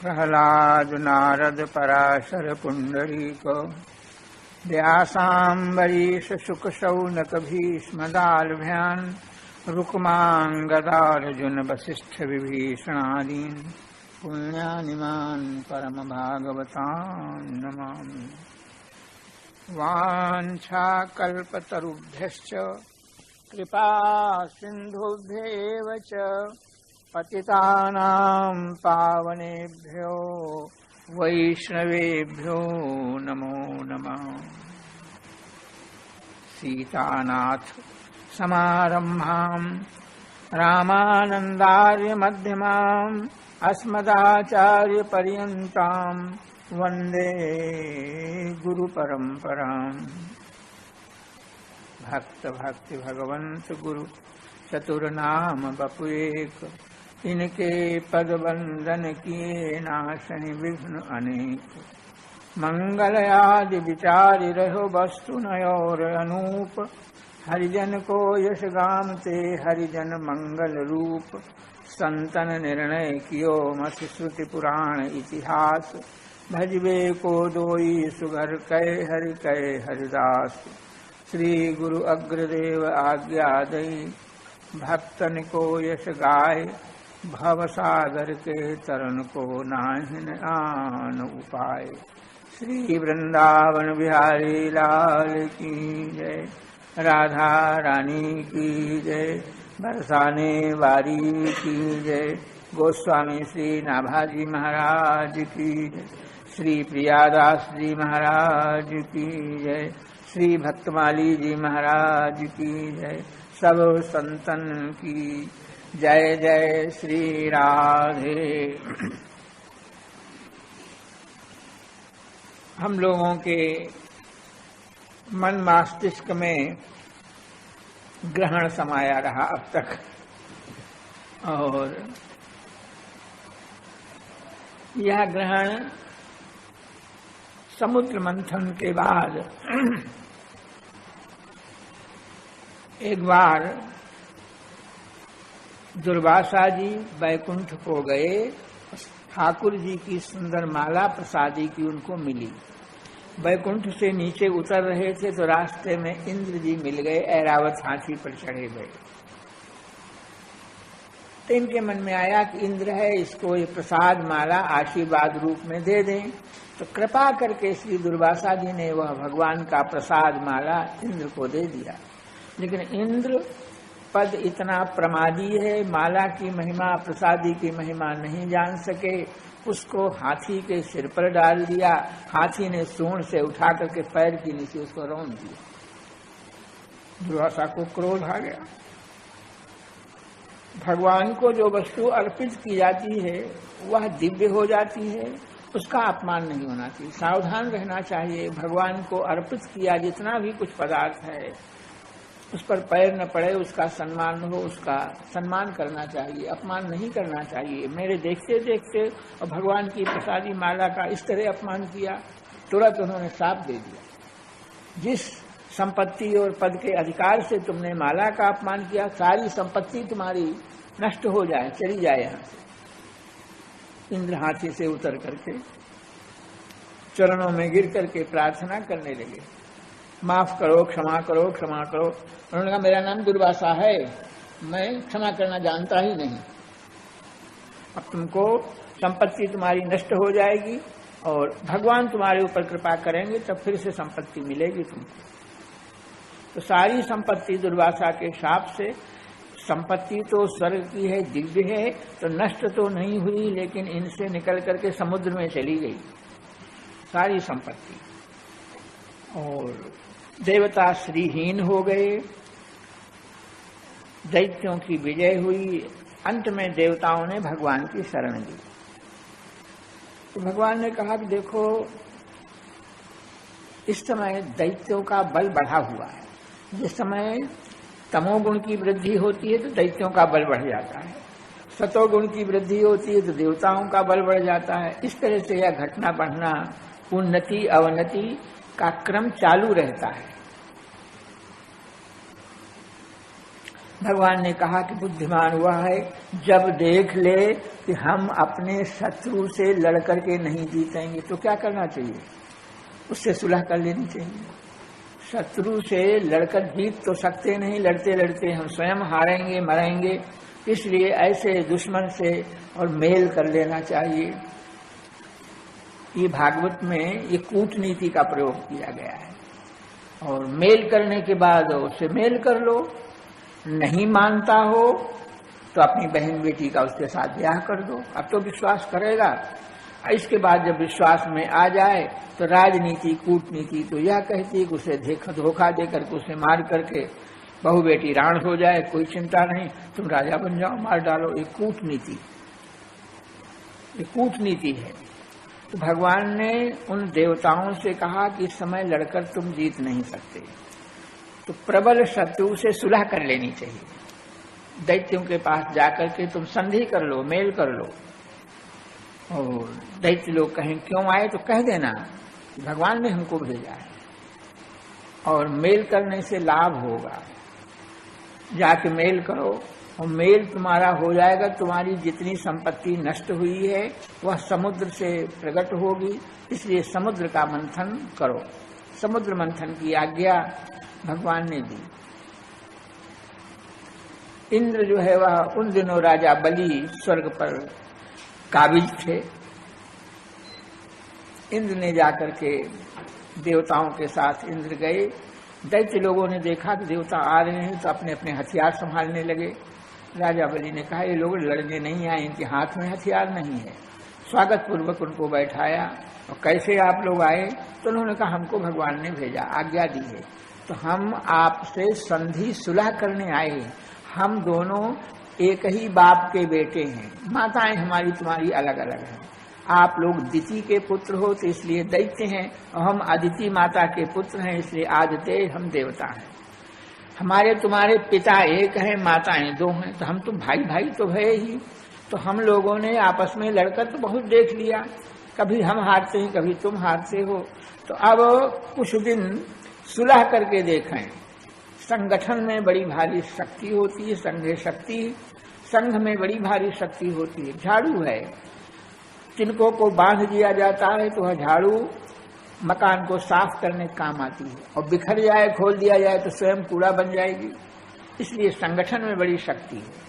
प्रहलाद नारद पराशर पुंडरीक व्यासाम्बरीश शुक शौनक भीष्म दालभ्यान् रुक्माङ्गदार्जुन वसिष्ठ विभीषणादीन् पुण्यानिमान् परम भागवतान् नमामि। वाञ्छाकल्पतरुभ्यश्च कृपा सिन्धुभ्येव च पतितानां पावनेभ्यो वैष्णवेभ्यो नमो नमः। सीतानाथ समारम्भां रामानन्दार्य मध्यमाम् अस्मदाचार्यपर्यन्तां वन्दे गुरुपरम्पराम्। भक्त भक्ति भगवंत गुरु चतुर्नाम बपु एक, इनके पद वंदन किए नाशनि विघ्न अनेक। मंगल आदि विचारि रहो वस्तु नयोर अनूप, हरिजन को यश गामते हरिजन मंगल रूप। संतन निर्णय कियो मत श्रुति पुराण इतिहास, भजबे को दोई सुगर कै हरि कै हरिदास। श्री गुरु अग्रदेव आज्ञा दई, भक्तन को यश गाय। भव सागर के तरन को नाहिन आन उपाय। श्री वृंदावन बिहारी लाल की जय, राधा रानी की जय, बरसाने वारी की जय। गोस्वामी श्री नाभाजी महाराज की जय, श्री प्रियादास जी महाराज की जय, श्री भक्तमाली जी महाराज की जय। सब संतन की जय जय श्री राधे। हम लोगों के मन मस्तिष्क में ग्रहण समाया रहा अब तक, और यह ग्रहण समुद्र मंथन के बाद एक बार दुर्वासा जी बैकुंठ को गए। ठाकुर जी की सुंदर माला प्रसादी की उनको मिली। बैकुंठ से नीचे उतर रहे थे तो रास्ते में इंद्र जी मिल गए, ऐरावत हाथी पर चढ़े गए। तो इनके मन में आया कि इंद्र है, इसको ये प्रसाद माला आशीर्वाद रूप में दे दें। तो कृपा करके श्री दुर्वासा जी ने वह भगवान का प्रसाद माला इंद्र को दे दिया। लेकिन इंद्र पद इतना प्रमादी है, माला की महिमा प्रसादी की महिमा नहीं जान सके। उसको हाथी के सिर पर डाल दिया। हाथी ने सूंड से उठा करके पैर के नीचे उसको रौंद दिया। दुर्वासा को क्रोध आ गया। भगवान को जो वस्तु अर्पित की जाती है वह दिव्य हो जाती है, उसका अपमान नहीं होना चाहिए, सावधान रहना चाहिए। भगवान को अर्पित किया जितना भी कुछ पदार्थ है उस पर पैर न पड़े, उसका सम्मान हो, उसका सम्मान करना चाहिए, अपमान नहीं करना चाहिए। मेरे देखते देखते और भगवान की प्रसादी माला का इस तरह अपमान किया, तुरंत उन्होंने श्राप दे दिया। जिस संपत्ति और पद के अधिकार से तुमने माला का अपमान किया, सारी संपत्ति तुम्हारी नष्ट हो जाए, चली जाए यहां से। इंद्र हाथी से उतर करके चरणों में गिर करके प्रार्थना करने लगे, माफ करो, क्षमा करो, क्षमा करो। उन्होंने कहा मेरा नाम दुर्वासा है, मैं क्षमा करना जानता ही नहीं। अब तुमको संपत्ति तुम्हारी नष्ट हो जाएगी और भगवान तुम्हारे ऊपर कृपा करेंगे तब फिर से संपत्ति मिलेगी तुमको। तो सारी संपत्ति दुर्वासा के शाप से, संपत्ति तो स्वर्ग की है, दिव्य है, तो नष्ट तो नहीं हुई, लेकिन इनसे निकल करके समुद्र में चली गई सारी संपत्ति। और देवता श्रीहीन हो गए, दैत्यों की विजय हुई। अंत में देवताओं ने भगवान की शरण ली। तो भगवान ने कहा कि देखो इस समय दैत्यों का बल बढ़ा हुआ है। जिस समय तमोगुण की वृद्धि होती है तो दैत्यों का बल बढ़ जाता है, सतोगुण की वृद्धि होती है तो देवताओं का बल बढ़ जाता है। इस तरह से यह घटना बढ़ना, उन्नति अवनति का क्रम चालू रहता है। भगवान ने कहा कि बुद्धिमान हुआ है जब देख ले कि हम अपने शत्रु से लड़ करके नहीं जीतेंगे तो क्या करना चाहिए, उससे सुलह कर लेनी चाहिए। शत्रु से लड़कर जीत तो सकते नहीं, लड़ते लड़ते हम स्वयं हारेंगे मरेंगे, इसलिए ऐसे दुश्मन से और मेल कर लेना चाहिए। ये भागवत में ये कूटनीति का प्रयोग किया गया है। और मेल करने के बाद उससे मेल कर लो, नहीं मानता हो तो अपनी बहन बेटी का उसके साथ ब्याह कर दो, अब तो विश्वास करेगा। इसके बाद जब विश्वास में आ जाए तो राजनीति कूटनीति तो यह कहती है कि उसे धोखा दे करके उसे मार करके बहू बेटी राण हो जाए, कोई चिंता नहीं, तुम राजा बन जाओ, मार डालो। ये कूटनीति है। तो भगवान ने उन देवताओं से कहा कि इस समय लड़कर तुम जीत नहीं सकते, तो प्रबल शत्रु से सुलह कर लेनी चाहिए। दैत्यों के पास जाकर के तुम संधि कर लो, मेल कर लो। और दैत्य लोग कहें क्यों आए तो कह देना भगवान ने हमको भेजा है, और मेल करने से लाभ होगा। जाके मेल करो और मेल तुम्हारा हो जाएगा, तुम्हारी जितनी संपत्ति नष्ट हुई है वह समुद्र से प्रकट होगी, इसलिए समुद्र का मंथन करो। समुद्र मंथन की आज्ञा भगवान ने दी। इंद्र जो है वह उन दिनों राजा बलि स्वर्ग पर काबिज थे। इंद्र ने जाकर के देवताओं के साथ इंद्र गए। दैत्य लोगों ने देखा कि देवता आ रहे हैं तो अपने अपने हथियार संभालने लगे। राजा बलि ने कहा ये लोग लड़ने नहीं आए, इनके हाथ में हथियार नहीं है। स्वागत पूर्वक उनको बैठाया और कैसे आप लोग आए, तो उन्होंने कहा हमको भगवान ने भेजा, आज्ञा दी है, तो हम आपसे संधि सुलह करने आए। हम दोनों एक ही बाप के बेटे हैं, माताएं हमारी तुम्हारी अलग अलग हैं। आप लोग दिति के पुत्र हो तो इसलिए दैत्य हैं, और हम अदिति माता के पुत्र हैं इसलिए आदित्य हम देवता हैं। हमारे तुम्हारे पिता एक हैं, माताएं दो हैं, तो हम तो भाई भाई तो है ही। तो हम लोगों ने आपस में लड़कर तो बहुत देख लिया, कभी हम हारते हैं कभी तुम हारते हो, तो अब कुछ दिन सुलह करके देखें। संगठन में बड़ी भारी शक्ति होती है, संघ शक्ति, संघ में बड़ी भारी शक्ति होती है। झाड़ू है, तिनकों को बांध दिया जाता है तो वह झाड़ू मकान को साफ करने काम आती है, और बिखर जाए खोल दिया जाए तो स्वयं कूड़ा बन जाएगी। इसलिए संगठन में बड़ी शक्ति है।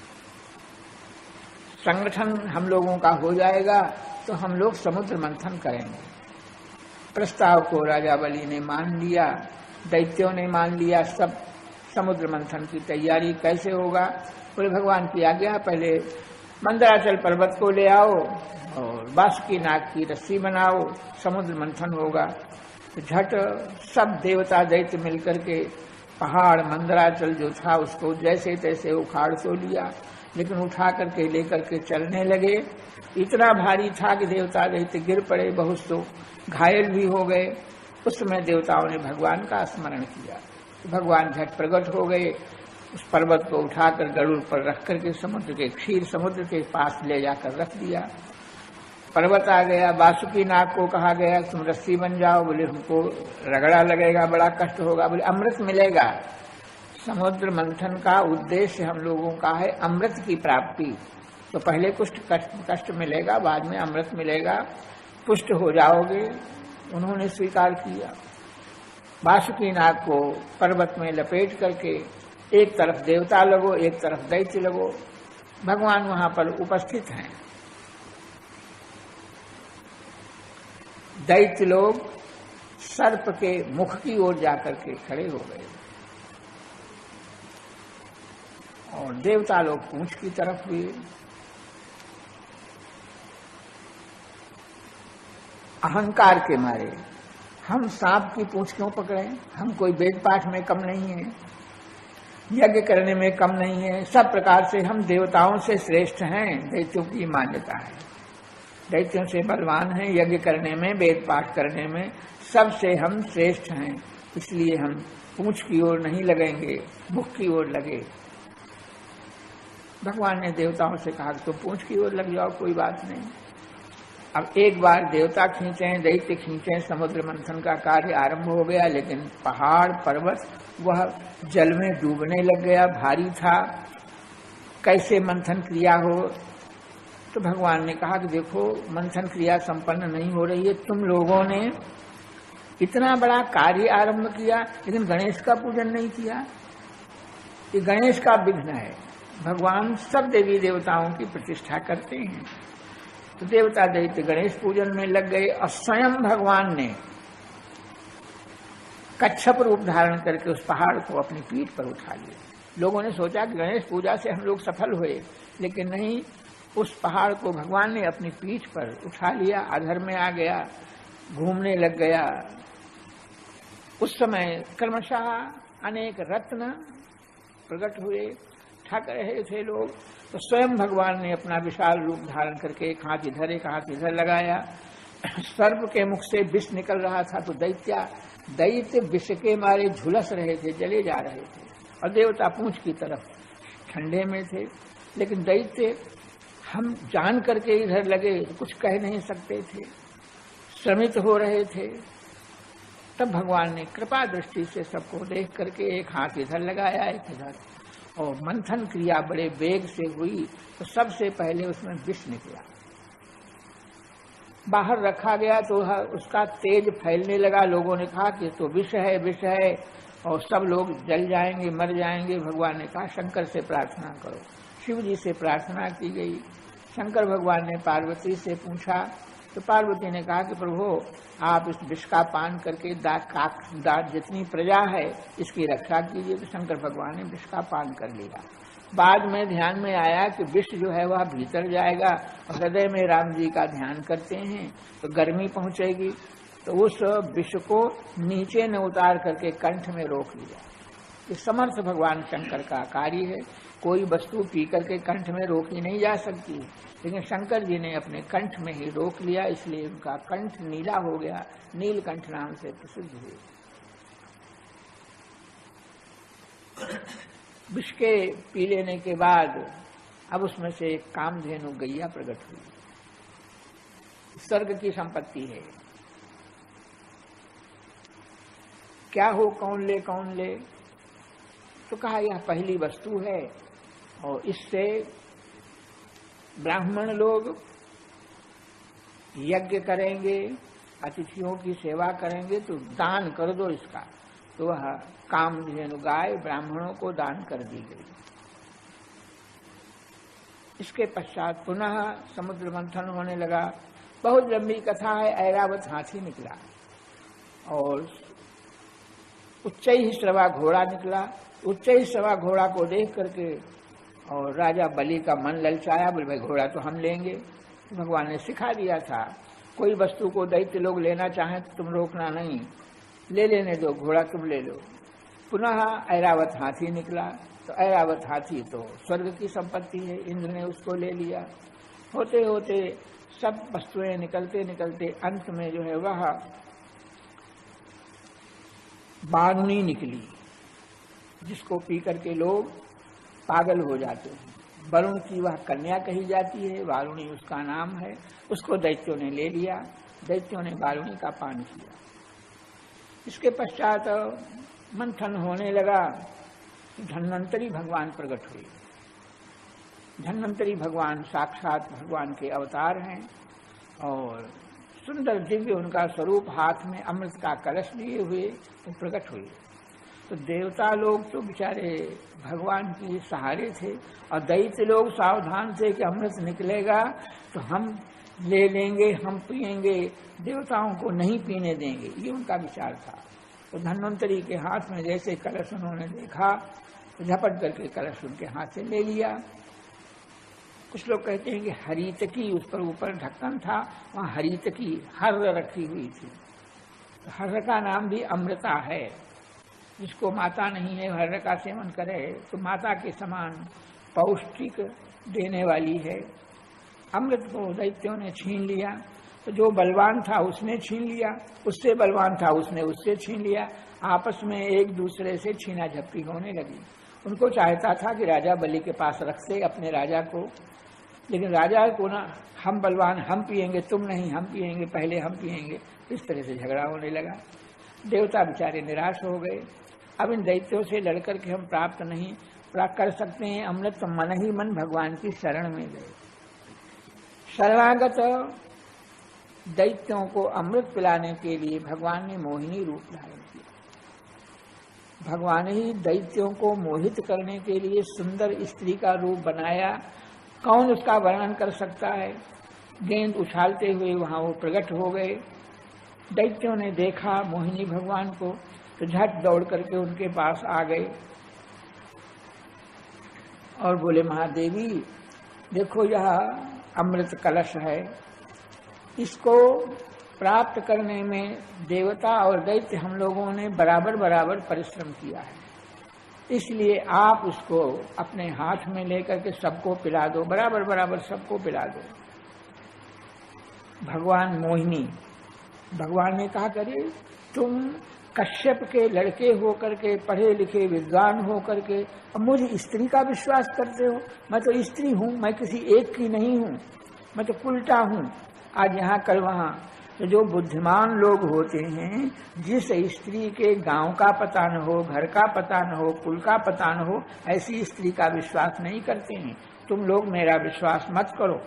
संगठन हम लोगों का हो जाएगा तो हम लोग समुद्र मंथन करेंगे। प्रस्ताव को राजा बलि ने मान लिया, दैत्यों ने मान लिया। सब समुद्र मंथन की तैयारी कैसे होगा, बोले भगवान की आज्ञा, पहले मंदराचल पर्वत को ले आओ और बासुकी नाग की रस्सी बनाओ, समुद्र मंथन होगा। तो झट सब देवता दैत्य मिलकर के पहाड़ मंदराचल जो था उसको जैसे तैसे उखाड़ तो लिया, लेकिन उठा करके लेकर के चलने लगे। इतना भारी था कि देवता दैत्य गिर पड़े, बहुत तो घायल भी हो गए। उस समय देवताओं ने भगवान का स्मरण किया, तो भगवान झट प्रकट हो गए। उस पर्वत को उठाकर गरुड़ पर रख करके समुद्र के क्षीर समुद्र के पास ले जाकर रख दिया। पर्वत आ गया। बासुकी नाग को कहा गया तुम रस्सी बन जाओ, बोले हमको रगड़ा लगेगा, बड़ा कष्ट होगा, बोले अमृत मिलेगा। समुद्र मंथन का उद्देश्य हम लोगों का है अमृत की प्राप्ति, तो पहले कुछ कष्ट मिलेगा, बाद में अमृत मिलेगा, पुष्ट हो जाओगे। उन्होंने स्वीकार किया। बासुकी नाग को पर्वत में लपेट करके एक तरफ देवता लगो, एक तरफ दैत्य लगो। भगवान वहां पर उपस्थित हैं। दैत्य लोग सर्प के मुख की ओर जाकर के खड़े हो गए और देवता लोग पूंछ की तरफ हुए। अहंकार के मारे हम सांप की पूंछ क्यों पकड़े, हम कोई वेद पाठ में कम नहीं है, यज्ञ करने में कम नहीं है, सब प्रकार से हम देवताओं से श्रेष्ठ हैं। दैत्यों की मान्यता है, दैत्यों से बलवान हैं, यज्ञ करने में वेद पाठ करने में सबसे हम श्रेष्ठ हैं, इसलिए हम पूंछ की ओर नहीं लगेंगे, मुख की ओर लगे। भगवान ने देवताओं से कहा तो पूंछ की ओर लग जाओ, कोई बात नहीं। अब एक बार देवता खींचे, दैत्य खींचे, समुद्र मंथन का कार्य आरंभ हो गया, लेकिन पहाड़ पर्वत वह जल में डूबने लग गया, भारी था। कैसे मंथन क्रिया हो? तो भगवान ने कहा कि देखो, मंथन क्रिया संपन्न नहीं हो रही है। तुम लोगों ने इतना बड़ा कार्य आरंभ किया, लेकिन गणेश का पूजन नहीं किया। ये गणेश का विघ्न है। भगवान सब देवी देवताओं की प्रतिष्ठा करते हैं। तो देवता दैत्य गणेश पूजन में लग गए और स्वयं भगवान ने कच्छप रूप धारण करके उस पहाड़ को अपनी पीठ पर उठा लिया। लोगों ने सोचा कि गणेश पूजा से हम लोग सफल हुए, लेकिन नहीं, उस पहाड़ को भगवान ने अपनी पीठ पर उठा लिया, अधर में आ गया, घूमने लग गया। उस समय क्रमशः अनेक रत्न प्रकट हुए, ठग रहे थे लोग। तो स्वयं भगवान ने अपना विशाल रूप धारण करके एक हाथ इधर एक हाथ इधर लगाया। सर्प के मुख से विष निकल रहा था, तो दैत्य विष के मारे झुलस रहे थे, जले जा रहे थे, और देवता पूंछ की तरफ ठंडे में थे। लेकिन दैत्य हम जान करके इधर लगे, कुछ कह नहीं सकते थे, श्रमित हो रहे थे। तब भगवान ने कृपा दृष्टि से सबको देख करके एक हाथ इधर लगाया, एक इधर, और मंथन क्रिया बड़े वेग से हुई। तो सबसे पहले उसमें विष निकला, बाहर रखा गया, तो उसका तेज फैलने लगा। लोगों ने कहा कि तो विष है, विष है, और सब लोग जल जाएंगे, मर जाएंगे। भगवान ने कहा शंकर से प्रार्थना करो। शिव जी से प्रार्थना की गई। शंकर भगवान ने पार्वती से पूछा, तो पार्वती ने कहा कि प्रभु, आप इस विष का पान करके जितनी प्रजा है इसकी रक्षा कीजिए। तो शंकर भगवान ने विष का पान कर लिया। बाद में ध्यान में आया कि विष जो है वह भीतर जाएगा, और हृदय में राम जी का ध्यान करते हैं तो गर्मी पहुंचेगी। तो उस विष को नीचे न उतार करके कंठ में रोक लिया। ये समर्थ भगवान शंकर का कार्य है। कोई वस्तु पी करके कंठ में रोकी नहीं जा सकती, लेकिन शंकर जी ने अपने कंठ में ही रोक लिया, इसलिए उनका कंठ नीला हो गया, नीलकंठ नाम से प्रसिद्ध हुए। विष के पी लेने के बाद अब उसमें से एक कामधेनु गैया प्रकट हुई। स्वर्ग की संपत्ति है, क्या हो, कौन ले कौन ले? तो कहा यह पहली वस्तु है, और इससे ब्राह्मण लोग यज्ञ करेंगे, अतिथियों की सेवा करेंगे, तो दान कर दो इसका। तो वह कामधेनु गाय ब्राह्मणों को दान कर दी गई। इसके पश्चात पुनः समुद्र मंथन होने लगा। बहुत लंबी कथा है। ऐरावत हाथी निकला, और उच्चैःश्रवा घोड़ा निकला। उच्चैःश्रवा घोड़ा को देख करके और राजा बलि का मन ललचाया, बोले भाई घोड़ा तो हम लेंगे। भगवान ने सिखा दिया था, कोई वस्तु को दैत्य लोग लेना चाहें तो तुम रोकना नहीं, ले लेने दो, घोड़ा तुम ले लो। पुनः ऐरावत हाथी निकला। तो ऐरावत हाथी तो स्वर्ग की संपत्ति है, इंद्र ने उसको ले लिया। होते होते सब वस्तुएं निकलते निकलते अंत में जो है वह बारुणी निकली, जिसको पी करके लोग पागल हो जाते हैं। वरुण की वह कन्या कही जाती है, वारुणी उसका नाम है। उसको दैत्यों ने ले लिया, दैत्यों ने वारुणी का पान किया। इसके पश्चात मंथन होने लगा। धन्वंतरी भगवान प्रकट हुए। धन्वंतरी भगवान साक्षात भगवान के अवतार हैं, और सुंदर दिव्य उनका स्वरूप, हाथ में अमृत का कलश लिए हुए वो प्रकट हुए। तो देवता लोग तो बेचारे भगवान की सहारे थे, और दैत्य लोग सावधान थे कि अमृत निकलेगा तो हम ले लेंगे, हम पिएंगे, देवताओं को नहीं पीने देंगे, ये उनका विचार था। तो धन्वंतरी के हाथ में जैसे कलश उन्होंने देखा तो झपट करके कलश उनके हाथ से ले लिया। कुछ लोग कहते हैं कि हरितकी, उस पर ऊपर ढक्कन था, वहां हरितकी हर्र रखी हुई थी। तो हर्र का नाम भी अमृता है। जिसको माता नहीं है हर्र का सेवन करे तो माता के समान पौष्टिक देने वाली है। अमृत को दैत्यों ने छीन लिया। तो जो बलवान था उसने छीन लिया, उससे बलवान था उसने उससे छीन लिया। आपस में एक दूसरे से छीना झपटी होने लगी। उनको चाहता था कि राजा बलि के पास रख से अपने राजा को लेकिन राजा को ना हम बलवान, हम पिएंगे, तुम नहीं, हम पिएंगे, पहले हम पिएंगे, इस तरह से झगड़ा होने लगा। देवता बेचारे निराश हो गए। अब इन दैत्यों से लड़कर के हम प्राप्त नहीं कर सकते हैं अमृत, तो मन ही मन भगवान की शरण में गए। शरणागत दैत्यों को अमृत पिलाने के लिए भगवान ने मोहिनी रूप धारण किया। भगवान ही दैत्यों को मोहित करने के लिए सुंदर स्त्री का रूप बनाया। कौन उसका वर्णन कर सकता है। गेंद उछालते हुए वहां वो प्रकट हो गए। दैत्यों ने देखा मोहिनी भगवान को तो झट दौड़ करके उनके पास आ गए और बोले, महादेवी देखो यह अमृत कलश है, इसको प्राप्त करने में देवता और दैत्य हम लोगों ने बराबर बराबर परिश्रम किया है, इसलिए आप उसको अपने हाथ में लेकर के सबको पिला दो, बराबर बराबर सबको पिला दो। भगवान ने कहा, करे तुम कश्यप के लड़के होकर के, पढ़े लिखे विद्वान होकर के अब मुझे स्त्री का विश्वास करते हो। मैं तो स्त्री हूँ, मैं किसी एक की नहीं हूँ, मैं तो उल्टा हूँ, आज यहाँ कल वहाँ। तो जो बुद्धिमान लोग होते हैं, जिस स्त्री के गांव का पता न हो, घर का पता न हो, कुल का पता न हो, ऐसी स्त्री का विश्वास नहीं करते हैं। तुम लोग मेरा विश्वास मत करो।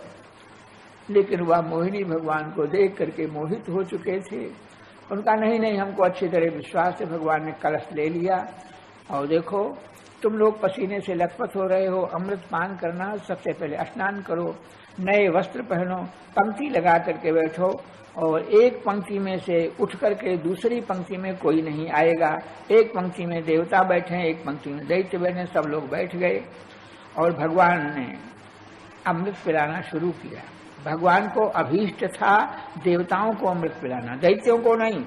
लेकिन वह मोहिनी भगवान को देख करके मोहित हो चुके थे। उनका नहीं, हमको अच्छी तरह विश्वास है। भगवान ने कलश ले लिया और देखो तुम लोग पसीने से लथपथ हो रहे हो, अमृत पान करना, सबसे पहले स्नान करो, नए वस्त्र पहनो, पंक्ति लगा करके बैठो और एक पंक्ति में से उठ करके दूसरी पंक्ति में कोई नहीं आएगा। एक पंक्ति में देवता बैठे, एक पंक्ति में दैत्य बैठे, सब लोग बैठ गए और भगवान ने अमृत पिलाना शुरू किया। भगवान को अभीष्ट था देवताओं को अमृत पिलाना, दैत्यों को नहीं,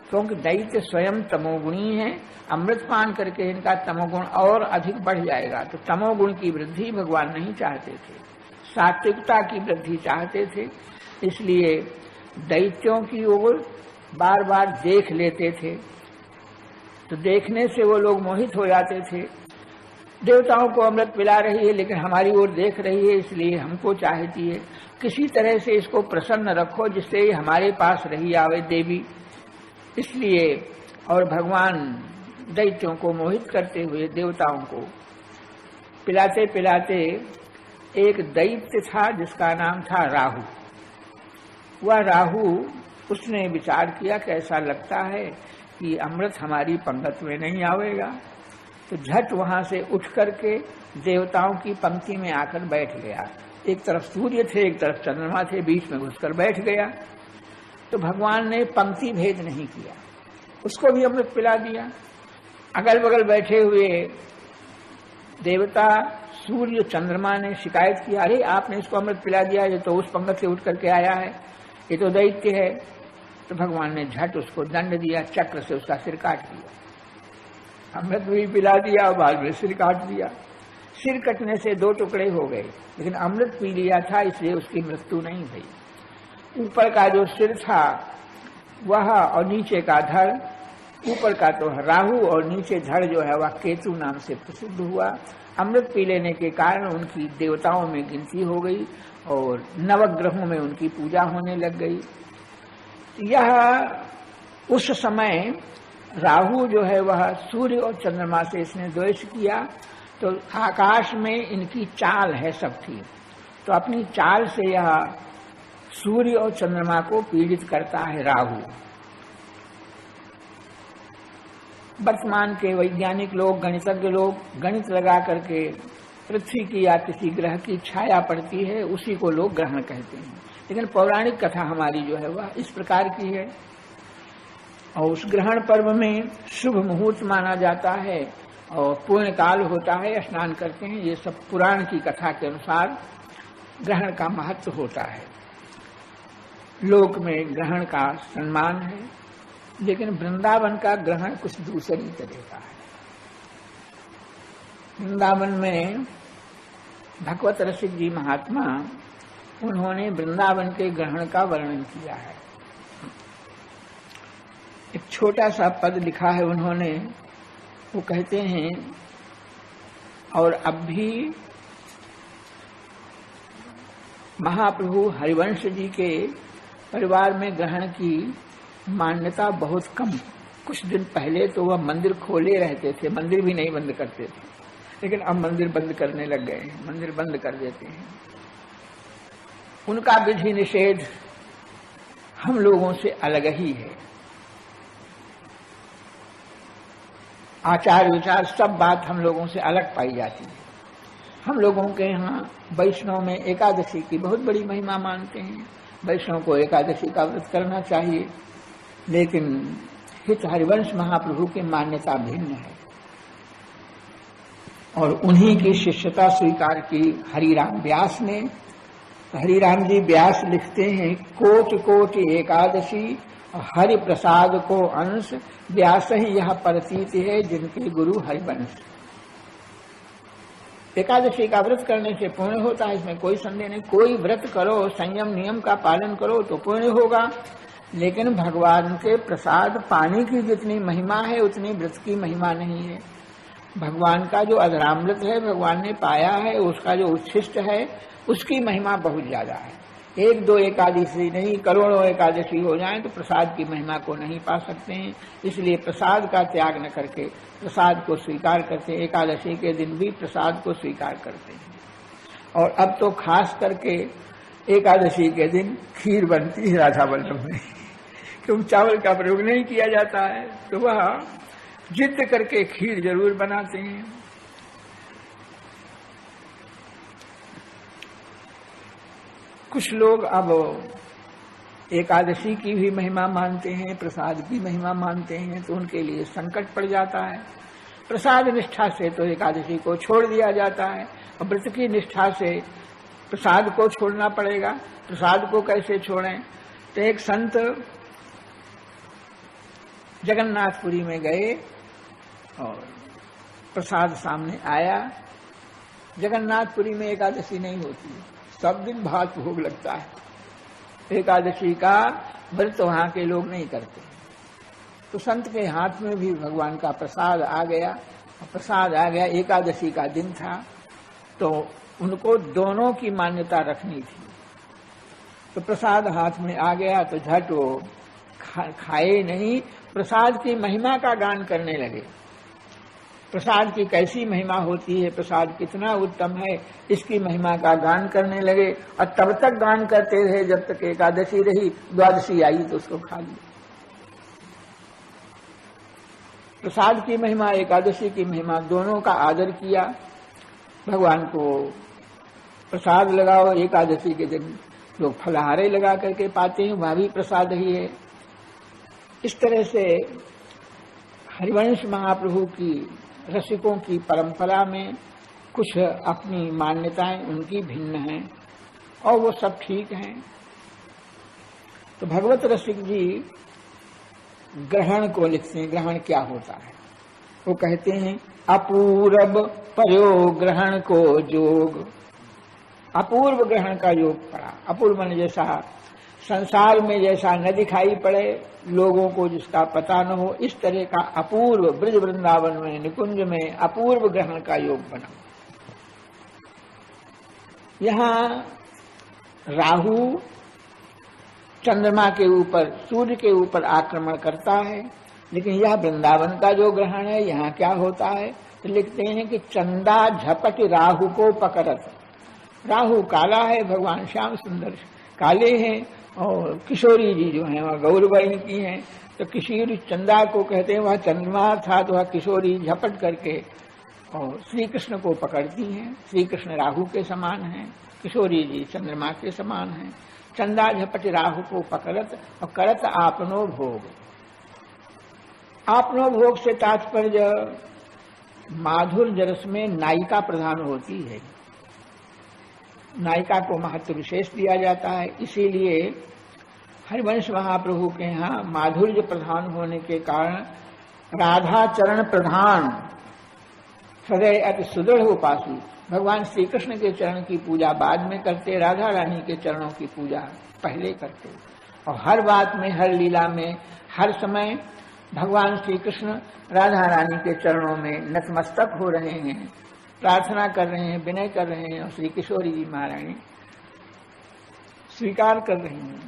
क्योंकि दैत्य स्वयं तमोगुणी है। अमृत पान करके इनका तमोगुण और अधिक बढ़ जाएगा, तो तमोगुण की वृद्धि भगवान नहीं चाहते थे, सात्विकता की वृद्धि चाहते थे। इसलिए दैत्यों की ओर बार बार देख लेते थे, तो देखने से वो लोग मोहित हो जाते थे। देवताओं को अमृत पिला रही है लेकिन हमारी ओर देख रही है, इसलिए हमको चाहती है किसी तरह से इसको प्रसन्न रखो जिससे हमारे पास रही आवे देवी। इसलिए और भगवान दैत्यों को मोहित करते हुए देवताओं को पिलाते पिलाते, एक दैत्य था जिसका नाम था राहु। वह राहु, उसने विचार किया कि ऐसा लगता है कि अमृत हमारी पंगत में नहीं आवेगा, तो झट वहां से उठ करके देवताओं की पंक्ति में आकर बैठ गया। एक तरफ सूर्य थे, एक तरफ चंद्रमा थे, बीच में घुसकर बैठ गया। तो भगवान ने पंक्ति भेद नहीं किया, उसको भी अमृत पिला दिया। अगल बगल बैठे हुए देवता सूर्य चंद्रमा ने शिकायत की, अरे आपने इसको अमृत पिला दिया, ये तो उस पंगत से उठ करके आया है, ये तो दैत्य है। तो भगवान ने झट उसको दंड दिया, चक्र से उसका सिर काट दिया। अमृत भी पिला दिया और बाद में सिर काट दिया। सिर कटने से 2 टुकड़े हो गए, लेकिन अमृत पी लिया था इसलिए उसकी मृत्यु नहीं हुई। ऊपर का जो सिर था वह और नीचे का धड़, ऊपर का तो राहु और नीचे धड़ जो है वह केतु नाम से प्रसिद्ध हुआ। अमृत पी लेने के कारण उनकी देवताओं में गिनती हो गई और नवग्रहों में उनकी पूजा होने लग गई। यह उस समय राहु जो है वह सूर्य और चंद्रमा से इसने द्वेष किया, तो आकाश में इनकी चाल है सबकी, तो अपनी चाल से यह सूर्य और चंद्रमा को पीड़ित करता है राहु। वर्तमान के वैज्ञानिक लोग, गणितज्ञ लोग गणित लगा करके पृथ्वी की या किसी ग्रह की छाया पड़ती है, उसी को लोग ग्रहण कहते हैं। लेकिन पौराणिक कथा हमारी जो है वह इस प्रकार की है। और उस ग्रहण पर्व में शुभ मुहूर्त माना जाता है और पूर्ण काल होता है, स्नान करते हैं। ये सब पुराण की कथा के अनुसार ग्रहण का महत्व होता है। लोक में ग्रहण का सम्मान है, लेकिन वृंदावन का ग्रहण कुछ दूसरी तरह का है। वृंदावन में भगवत रसिक जी महात्मा, उन्होंने वृंदावन के ग्रहण का वर्णन किया है। एक छोटा सा पद लिखा है उन्होंने, वो कहते हैं, और अब भी महाप्रभु हरिवंश जी के परिवार में ग्रहण की मान्यता बहुत कम। कुछ दिन पहले तो वह मंदिर खोले रहते थे, मंदिर भी नहीं बंद करते थे, लेकिन अब मंदिर बंद करने लग गए हैं, मंदिर बंद कर देते हैं। उनका विधि निषेध हम लोगों से अलग ही है। आचार विचार सब बात हम लोगों से अलग पाई जाती है। हम लोगों के यहाँ वैष्णव में एकादशी की बहुत बड़ी महिमा मानते हैं। वैष्णव को एकादशी का व्रत करना चाहिए, लेकिन हित हरिवंश महाप्रभु की मान्यता भिन्न है और उन्हीं की शिष्यता स्वीकार की हरिराम व्यास ने। हरिराम जी व्यास लिखते हैं, कोटि कोटि एकादशी हरि प्रसाद को अंश, व्यास ही यह प्रतीत है जिनके गुरु हरिवंश। एकादशी का व्रत करने से पुण्य होता है, इसमें कोई संदेह नहीं। कोई व्रत करो, संयम नियम का पालन करो तो पुण्य होगा, लेकिन भगवान के प्रसाद पाने की जितनी महिमा है उतनी व्रत की महिमा नहीं है। भगवान का जो अधरामृत है, भगवान ने पाया है, उसका जो उच्छिष्ट है, उसकी महिमा बहुत ज्यादा है। एक दो एकादशी नहीं, करोड़ों एकादशी हो जाए तो प्रसाद की महिमा को नहीं पा सकते हैं। इसलिए प्रसाद का त्याग न करके प्रसाद को स्वीकार करते हैं। एकादशी के दिन भी प्रसाद को स्वीकार करते हैं। और अब तो खास करके एकादशी के दिन खीर बनती है राधा वल्लभ में, क्योंकि चावल का प्रयोग नहीं किया जाता है, तो वह जिद करके खीर जरूर बनाते हैं। कुछ लोग अब एकादशी की भी महिमा मानते हैं, प्रसाद की महिमा मानते हैं, तो उनके लिए संकट पड़ जाता है। प्रसाद निष्ठा से तो एकादशी को छोड़ दिया जाता है, और व्रत की निष्ठा से प्रसाद को छोड़ना पड़ेगा। प्रसाद को कैसे छोड़ें? तो एक संत जगन्नाथपुरी में गए और प्रसाद सामने आया। जगन्नाथपुरी में एकादशी नहीं होती, सब दिन भात भोग लगता है। एकादशी का व्रत वहां के लोग नहीं करते। तो संत के हाथ में भी भगवान का प्रसाद आ गया, प्रसाद आ गया, एकादशी का दिन था, तो उनको दोनों की मान्यता रखनी थी। तो प्रसाद हाथ में आ गया तो झट वो खाए नहीं, प्रसाद की महिमा का गान करने लगे। प्रसाद की कैसी महिमा होती है, प्रसाद कितना उत्तम है, इसकी महिमा का गान करने लगे। और तब तक गान करते रहे जब तक एकादशी रही। द्वादशी आई तो उसको खा लिया। प्रसाद की महिमा, एकादशी की महिमा, दोनों का आदर किया। भगवान को प्रसाद लगाओ। एकादशी के दिन लोग फलाहारे लगा करके पाते हैं, वहां भी प्रसाद ही है। इस तरह से हरिवंश महाप्रभु की रसिकों की परंपरा में कुछ अपनी मान्यताएं उनकी भिन्न हैं और वो सब ठीक हैं। तो भगवत रसिक जी ग्रहण को लिखते हैं। ग्रहण क्या होता है? वो कहते हैं, अपूर्व परो ग्रहण को जोग। अपूर्व ग्रहण का योग पड़ा। अपूर्व मन जैसा संसार में जैसा न दिखाई पड़े, लोगों को जिसका पता न हो, इस तरह का अपूर्व ब्रज वृंदावन में, निकुंज में अपूर्व ग्रहण का योग बना। यहाँ राहु चंद्रमा के ऊपर, सूर्य के ऊपर आक्रमण करता है, लेकिन यह वृंदावन का जो ग्रहण है, यहाँ क्या होता है? तो लिखते हैं कि चंदा झपट राहु को पकड़त। राहु काला है, भगवान श्याम सुंदर काले हैं, और किशोरी जी जो है वह गौरवर्ण की हैं। तो किशोरी चंदा को कहते हैं, वह चंद्रमा था तो वह किशोरी झपट करके और श्री कृष्ण को पकड़ती हैं। श्री कृष्ण राहु के समान हैं, किशोरी जी चंद्रमा के समान हैं। चंदा झपट राहु को पकड़त और करत आपनो भोग। आपनो भोग से तात्पर्य माधुर्य रस में नायिका प्रधान होती है। नायिका को महत्व विशेष दिया जाता है, इसीलिए हरिवंश महाप्रभु के यहाँ माधुर्य प्रधान होने के कारण राधा चरण प्रधान सदैव अति सुदृढ़ उपासी। भगवान श्री कृष्ण के चरण की पूजा बाद में करते, राधा रानी के चरणों की पूजा पहले करते। और हर बात में, हर लीला में, हर समय भगवान श्री कृष्ण राधा रानी के चरणों में नतमस्तक हो रहे हैं, प्रार्थना कर रहे हैं, विनय कर रहे हैं। और श्री किशोरी जी महारानी स्वीकार कर रही हैं।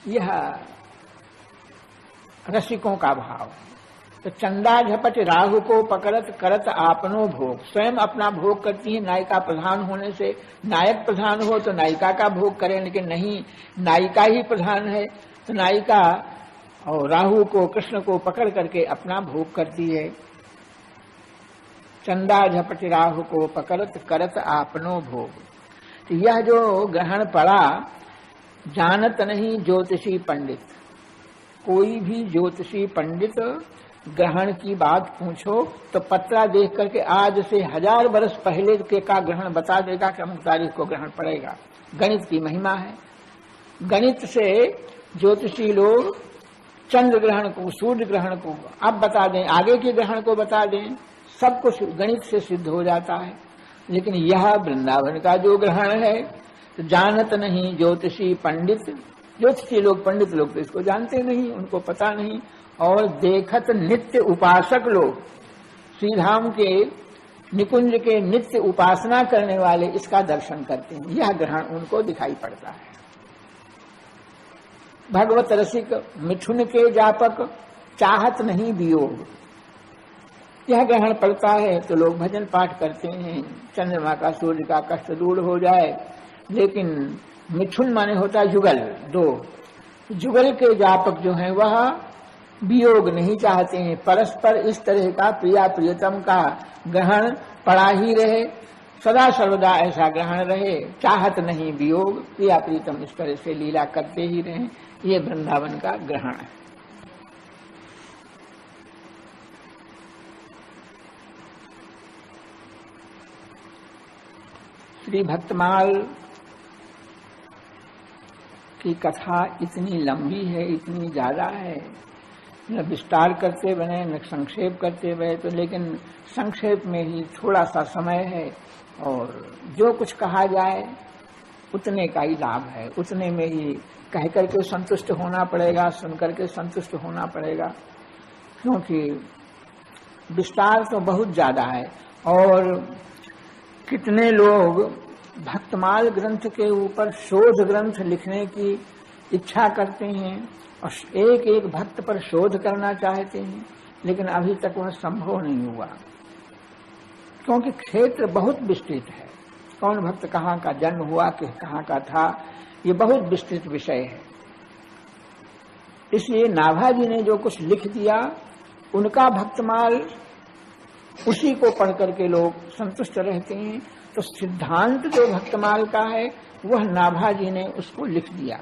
यह रसिकों का भाव है। तो चंदा झपट राहु को पकड़त करत आपनो भोग, स्वयं अपना भोग करती है। नायिका प्रधान होने से, नायक प्रधान हो तो नायिका का भोग करें, लेकिन नहीं, नायिका ही प्रधान है तो नायिका और राहु को, कृष्ण को पकड़ करके अपना भोग करती है। चंदा झपट राहु को पकड़त करत आपनो भोग। तो यह जो ग्रहण पड़ा, जानत नहीं ज्योतिषी पंडित। कोई भी ज्योतिषी पंडित ग्रहण की बात पूछो तो पत्रा देख करके आज से 1000 वर्ष पहले के का ग्रहण बता देगा कि अमुक तारीख को ग्रहण पड़ेगा। गणित की महिमा है। गणित से ज्योतिषी लोग चंद्र ग्रहण को, सूर्य ग्रहण को अब बता दें, आगे के ग्रहण को बता दें, सब कुछ गणित से सिद्ध हो जाता है। लेकिन यह वृंदावन का जो ग्रहण है तो जानत नहीं ज्योतिषी पंडित। ज्योतिषी लोग, पंडित लोग तो इसको जानते नहीं, उनको पता नहीं। और देखत नित्य उपासक लोग, श्रीधाम के निकुंज के नित्य उपासना करने वाले इसका दर्शन करते हैं। यह ग्रहण उनको दिखाई पड़ता है। भगवत रसिक मिथुन के जापक, चाहत नहीं वियोग। यह ग्रहण पड़ता है तो लोग भजन पाठ करते हैं, चंद्रमा का, सूर्य का कष्ट दूर हो जाए। लेकिन मिथुन माने होता है युगल, 2 जुगल के जापक जो हैं वह वियोग नहीं चाहते हैं। परस्पर इस तरह का प्रिया प्रियतम का ग्रहण पड़ा ही रहे, सदा सर्वदा ऐसा ग्रहण रहे, चाहत नहीं वियोग, प्रिया प्रियतम इस तरह से लीला करते ही रहे। ये वृंदावन का ग्रहण है। श्री भक्तमाल की कथा इतनी लंबी है, इतनी ज्यादा है, न विस्तार करते बने न संक्षेप करते बने, तो लेकिन संक्षेप में ही थोड़ा सा समय है और जो कुछ कहा जाए उतने का ही लाभ है। उतने में ही कह करके संतुष्ट होना पड़ेगा, सुन करके संतुष्ट होना पड़ेगा, क्योंकि विस्तार तो बहुत ज्यादा है। और कितने लोग भक्तमाल ग्रंथ के ऊपर शोध ग्रंथ लिखने की इच्छा करते हैं और एक एक भक्त पर शोध करना चाहते हैं, लेकिन अभी तक वह संभव नहीं हुआ, क्योंकि क्षेत्र बहुत विस्तृत है। कौन भक्त कहाँ का जन्म हुआ, कि कहाँ का था, ये बहुत विस्तृत विषय है। इसलिए नाभा जी ने जो कुछ लिख दिया, उनका भक्तमाल उसी को पढ़ करके लोग संतुष्ट रहते हैं। तो सिद्धांत जो भक्तमाल का है वह नाभा जी ने उसको लिख दिया,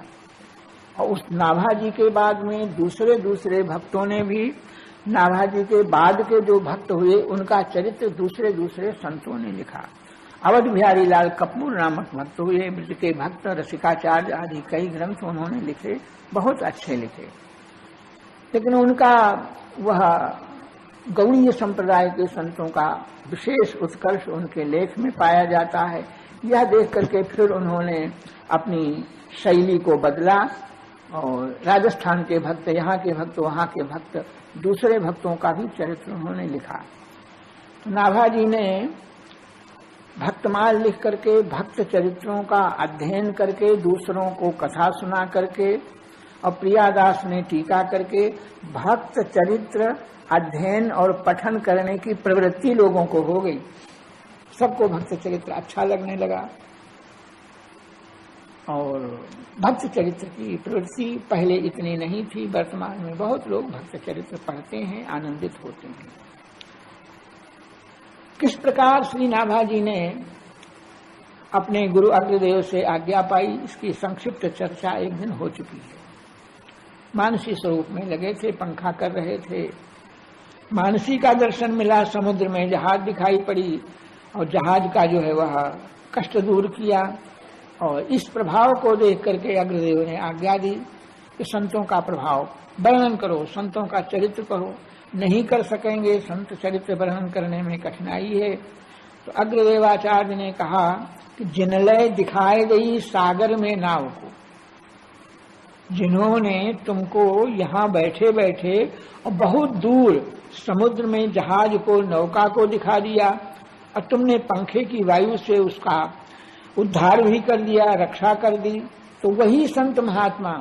और उस नाभा जी के बाद में दूसरे भक्तों ने भी, नाभा जी के बाद के जो भक्त हुए उनका चरित्र दूसरे संतों ने लिखा। अवध बिहारी लाल कपूर नामक भक्त हुए, ब्रज के भक्त, रसिकाचार्य आदि कई ग्रंथ उन्होंने लिखे, बहुत अच्छे लिखे। लेकिन उनका वह गौड़ीय संप्रदाय के संतों का विशेष उत्कर्ष उनके लेख में पाया जाता है। यह देख करके फिर उन्होंने अपनी शैली को बदला और राजस्थान के भक्त, यहाँ के भक्त, वहाँ के भक्त, दूसरे भक्तों का भी चरित्र उन्होंने लिखा। तो नाभा जी ने भक्तमाल लिख करके, भक्त चरित्रों का अध्ययन करके, दूसरों को कथा सुना करके, और प्रियादास ने टीका करके भक्त चरित्र अध्ययन और पठन करने की प्रवृत्ति लोगों को हो गई। सबको भक्त चरित्र अच्छा लगने लगा और भक्त चरित्र की प्रवृत्ति पहले इतनी नहीं थी, वर्तमान में बहुत लोग भक्त चरित्र पढ़ते हैं, आनंदित होते हैं। किस प्रकार श्री नाभा जी ने अपने गुरु अग्रदेव से आज्ञा पाई, इसकी संक्षिप्त चर्चा एक दिन हो चुकी है। मानसी स्वरूप में लगे थे, पंखा कर रहे थे, मानसी का दर्शन मिला, समुद्र में जहाज दिखाई पड़ी और जहाज का जो है वह कष्ट दूर किया। और इस प्रभाव को देख करके अग्रदेव ने आज्ञा दी कि संतों का प्रभाव वर्णन करो, संतों का चरित्र करो। नहीं कर सकेंगे, संत चरित्र वर्णन करने में कठिनाई है। तो अग्रदेवाचार्य ने कहा कि जिनलय दिखाए गई सागर में नाव को, जिन्होंने तुमको यहाँ बैठे बैठे और बहुत दूर समुद्र में जहाज को, नौका को दिखा दिया, और तुमने पंखे की वायु से उसका उद्धार भी कर दिया, रक्षा कर दी, तो वही संत महात्मा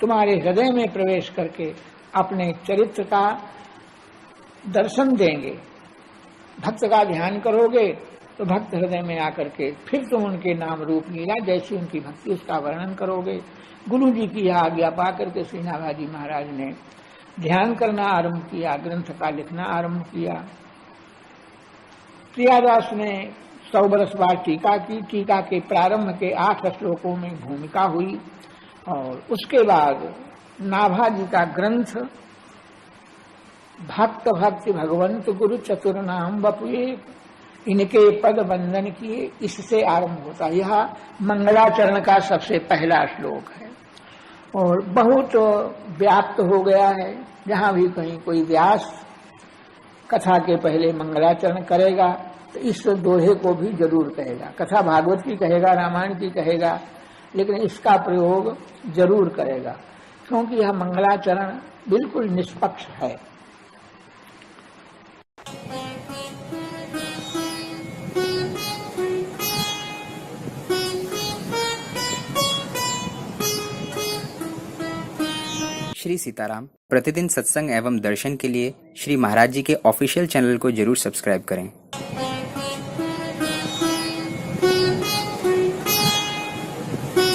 तुम्हारे हृदय में प्रवेश करके अपने चरित्र का दर्शन देंगे। भक्त का ध्यान करोगे तो भक्त हृदय में आकर के फिर तुम उनके नाम रूप लीला जैसी उनकी भक्ति उसका वर्णन करोगे। गुरु जी की आज्ञा पाकर के श्री नाभाजी महाराज ने ध्यान करना आरंभ किया, ग्रंथ का लिखना आरंभ किया। प्रियादास ने 100 बरस बाद टीका की। टीका के प्रारंभ के 8 श्लोकों में भूमिका हुई और उसके बाद नाभाजी का ग्रंथ भक्त भक्ति भगवंत गुरु चतुर नाम बपुए इनके पद वंदन किए, इससे आरंभ होता। यह मंगलाचरण का सबसे पहला श्लोक है और बहुत व्याप्त हो गया है। जहां भी कहीं कोई व्यास कथा के पहले मंगलाचरण करेगा तो इस दोहे को भी जरूर कहेगा। कथा भागवत की कहेगा, रामायण की कहेगा, लेकिन इसका प्रयोग जरूर करेगा क्योंकि यह मंगलाचरण बिल्कुल निष्पक्ष है। श्री सीताराम प्रतिदिन सत्संग एवं दर्शन के लिए श्री महाराज जी के ऑफिशियल चैनल को जरूर सब्सक्राइब करें।